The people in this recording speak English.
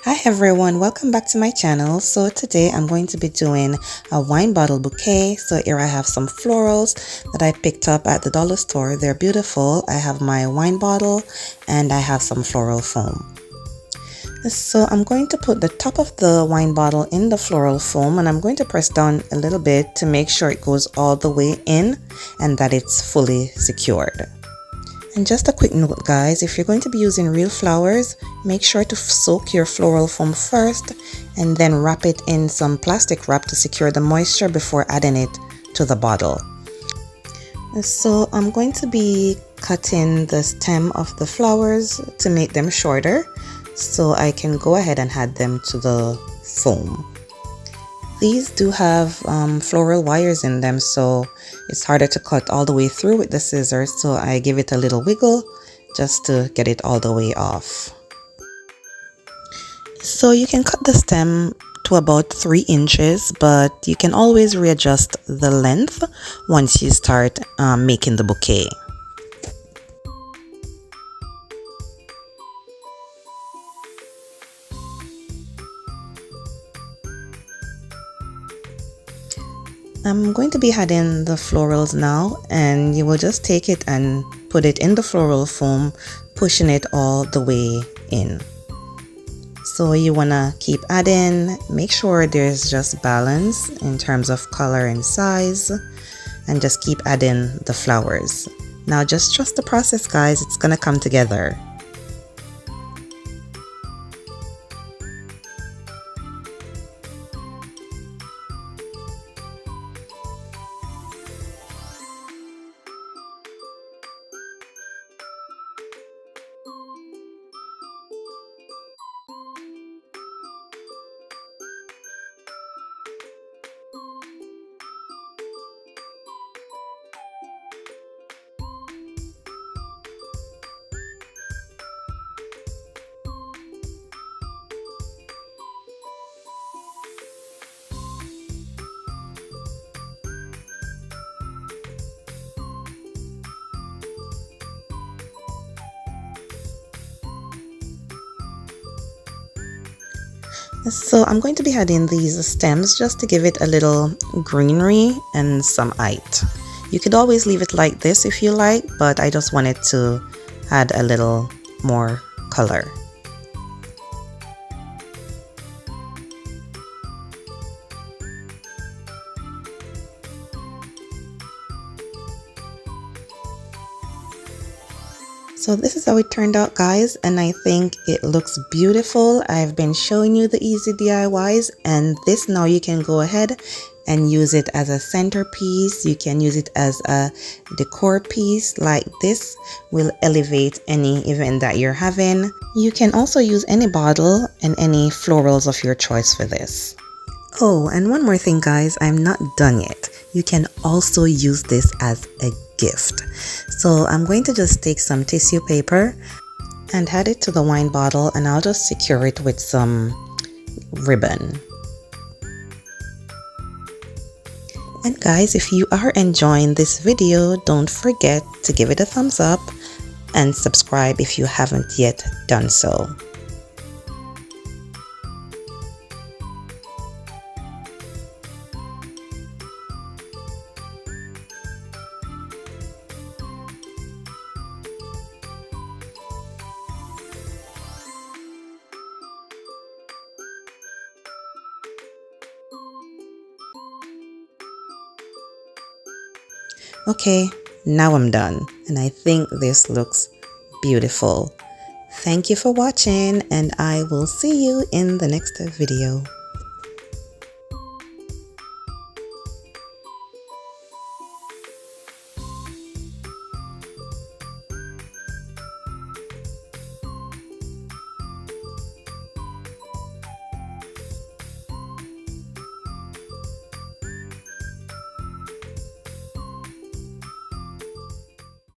Hi everyone, welcome back to my channel. So today I'm going to be doing a wine bottle bouquet. So here I have some florals that I picked up at the dollar store. They're beautiful. I have my wine bottle and I have some floral foam. So I'm going to put the top of the wine bottle in the floral foam and I'm going to press down a little bit to make sure it goes all the way in and that it's fully secured. And just a quick note guys, if you're going to be using real flowers, make sure to soak your floral foam first and then wrap it in some plastic wrap to secure the moisture before adding it to the bottle. So I'm going to be cutting the stem of the flowers to make them shorter so I can go ahead and add them to the foam. These do have floral wires in them, so it's harder to cut all the way through with the scissors, so I give it a little wiggle just to get it all the way off. So you can cut the stem to about 3 inches, but you can always readjust the length once you start making the bouquet. I'm going to be adding the florals now, and you will just take it and put it in the floral foam, pushing it all the way in. So you want to keep adding, make sure there's just balance in terms of color and size, and just keep adding the flowers. Now just trust the process guys, it's gonna come together. So I'm going to be adding these stems just to give it a little greenery and some height. You could always leave it like this if you like, but I just wanted to add a little more color. So this is how it turned out guys, and I think it looks beautiful. I've been showing you the easy DIYs, and this now you can go ahead and use it as a centerpiece. You can use it as a decor piece. Like this will elevate any event that you're having. You can also use any bottle and any florals of your choice for this. Oh, and one more thing guys, I'm not done yet. You can also use this as a gift. So I'm going to just take some tissue paper and add it to the wine bottle, and I'll just secure it with some ribbon. And guys, if you are enjoying this video, don't forget to give it a thumbs up and subscribe if you haven't yet done so. Okay, now I'm done, and I think this looks beautiful. Thank you for watching, and I will see you in the next video.